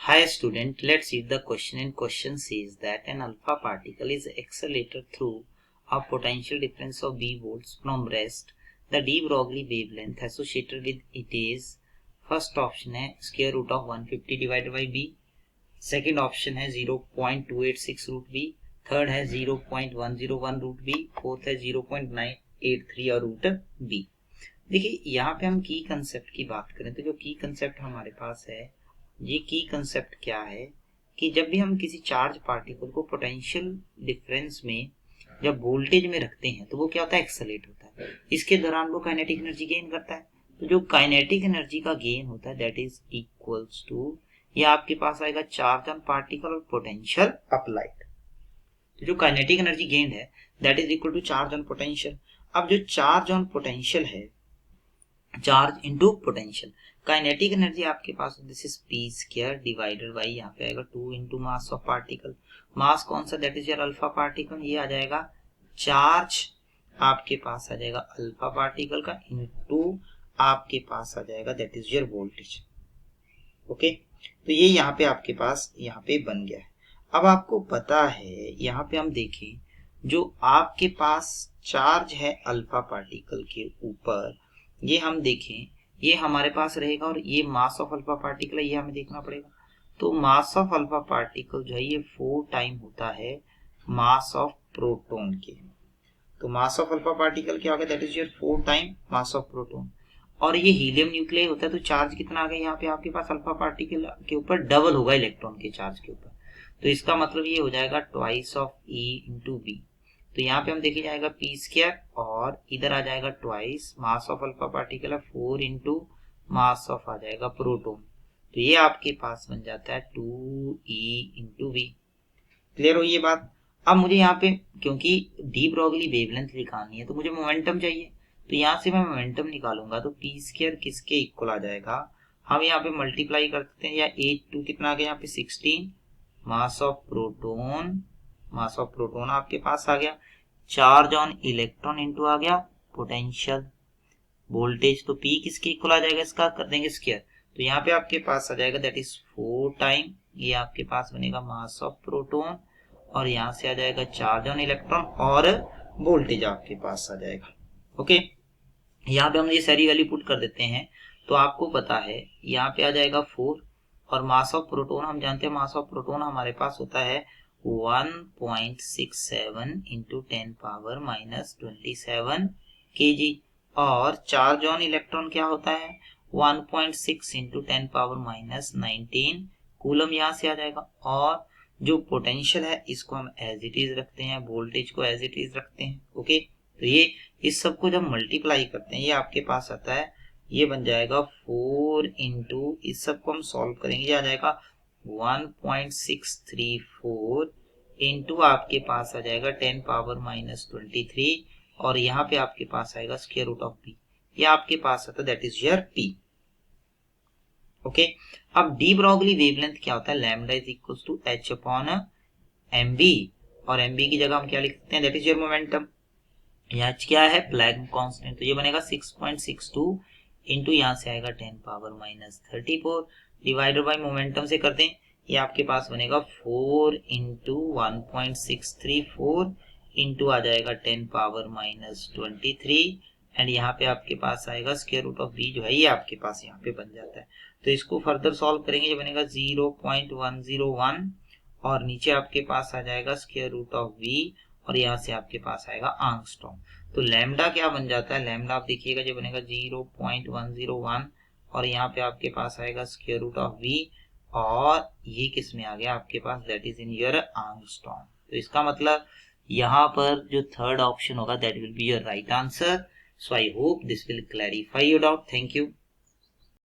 Hi student, let's see the question. And question says that an alpha particle is accelerated through a potential difference of b volts from rest. The de Broglie wavelength associated with it is, first option है square root of 150 divided by b, second option है 0.286 root b, third है 0.101 root b, fourth है 0.983 और root b. देखिए यहाँ पे हम की कंसेप्ट की बात करें तो जो की कंसेप्ट हमारे पास है, ये की कंसेप्ट क्या है कि जब भी हम किसी चार्ज पार्टिकल को पोटेंशियल डिफरेंस में जब वोल्टेज में रखते हैं तो वो क्या होता है, एक्सेलरेट होता है. इसके दौरान वो काइनेटिक एनर्जी गेन करता है. तो जो काइनेटिक एनर्जी का गेन होता है दैट इज इक्वल्स टू, ये आपके पास आएगा चार्ज ऑन पार्टिकल और पोटेंशियल अप्लाइड. तो जो काइनेटिक एनर्जी गेन है that is equal to charge on potential. अब जो चार्ज ऑन पोटेंशियल है, charge into potential, kinetic energy आपके पास this is P square divided by यहाँ पे आएगा 2 into mass of particle. Mass कौन सा, that is your alpha particle. ये आ जाएगा चार्ज आपके पास आ जाएगा अल्फा पार्टिकल का इनटू आपके पास आ जाएगा that is your voltage. Okay, तो ये यहाँ पे आपके पास यहाँ पे बन गया है. अब आपको पता है यहाँ पे हम देखें जो आपके पास चार्ज है अल्फा पार्टिकल के ऊपर, ये हम देखें ये हमारे पास रहेगा और ये मास ऑफ अल्फा पार्टिकल है, ये हमें देखना पड़ेगा. तो मास ऑफ अल्फा पार्टिकल जो है ये 4 टाइम होता है मास ऑफ प्रोटॉन के. तो मास ऑफ अल्फा पार्टिकल क्या होगा, that is your 4 time mass of proton. और ये हीलियम न्यूक्लियस होता है तो चार्ज कितना आ गया यहाँ पे आपके पास अल्फा पार्टिकल के ऊपर, डबल होगा इलेक्ट्रॉन के चार्ज के ऊपर. तो इसका मतलब ये हो जाएगा twice of E into B. तो यहाँ पे हम देखे जाएगा पी स्क्वायर और इधर आ जाएगा twice mass of alpha particle है 4 इंटू मास ऑफ आ जाएगा प्रोटॉन. तो ये आपके पास बन जाता है 2e इंटू वी. क्लियर हो ये बात. अब मुझे यहाँ पे क्योंकि डी ब्रॉगली वेवलेंथ निकालनी है तो मुझे मोमेंटम चाहिए. तो यहाँ से मैं मोमेंटम निकालूंगा तो पी स्क्वायर किसके इक्वल आ जाएगा, हम यहाँ पे मल्टीप्लाई कर सकते हैं. या 8 कितना आ गया यहाँ पे 16 mass of proton, mass of proton आपके पास आ गया, चार्ज ऑन इलेक्ट्रॉन इनटू आ गया पोटेंशियल, वोल्टेज. तो P किसके इक्वल आ जाएगा, इसका कर देंगे स्क्वायर. तो यहाँ पे आपके पास आ जाएगा दैट इज 4 टाइम, ये आपके पास बनेगा मास ऑफ प्रोटोन और यहाँ से आ जाएगा चार्ज ऑन इलेक्ट्रॉन और वोल्टेज आपके पास आ जाएगा. ओके, यहाँ पे हम ये सारी वैल्यू पुट कर देते हैं तो आपको पता है यहाँ पे आ जाएगा 4 और मास ऑफ प्रोटोन हम जानते हैं, मास ऑफ प्रोटोन हमारे पास होता है 1.67 इंटू 10 पावर माइनस 27 kg और चार्ज ऑन इलेक्ट्रॉन क्या होता है 1.6 इंटू 10 पावर माइनस 19 कूलम. यहाँ से आ जाएगा. और जो पोटेंशियल है इसको हम एज इट इज रखते हैं, वोल्टेज को एज इट इज रखते हैं. ओके, तो ये इस सब को जब मल्टीप्लाई करते हैं ये आपके पास आता है, ये बन जाएगा 4 इंटू, इस सब को हम सॉल्व करेंगे, ये आ जाएगा 1.634 इंटू आपके पास आ जाएगा 10 पावर माइनस 23 और यहाँ पे आपके पास आएगा स्क्वायर रूट ऑफ पी. ये आपके पास आता है that is your P. Okay, अब डी ब्रॉगली वेवलेंथ क्या होता है, lambda is equal to h upon m b और एम बी की जगह हम क्या लिख सकते हैं, दैट इज योर मोमेंटम. यहाँ क्या है प्लैंक कांस्टेंट, तो ये बनेगा 6.62 इंटू यहाँ से आएगा 10 power minus 34 divided by momentum से करते हैं, ये आपके पास बनेगा 4 इंटू 1.634 इंटू आ जाएगा 10 पावर माइनस 23 एंड यहाँ पे आपके पास आएगा स्क्वायर रूट ऑफ v जो है ये आपके पास यहाँ पे बन जाता है. तो इसको फर्दर सॉल्व करेंगे, ये बनेगा 0.101 और नीचे आपके पास आ जाएगा स्क्वायर रूट ऑफ v और यहाँ से आपके पास आएगा आंगस्ट्रॉम. तो लैम्डा क्या बन जाता है, लैम्डा आप देखिएगा जो बनेगा 0.101 और यहाँ पे आपके पास आएगा स्क्वायर रूट ऑफ v और ये किस में आ गया आपके पास, that is in your angstrom. तो इसका मतलब यहाँ पर जो थर्ड ऑप्शन होगा that will be your right answer. So I hope this will clarify your doubt. Thank you.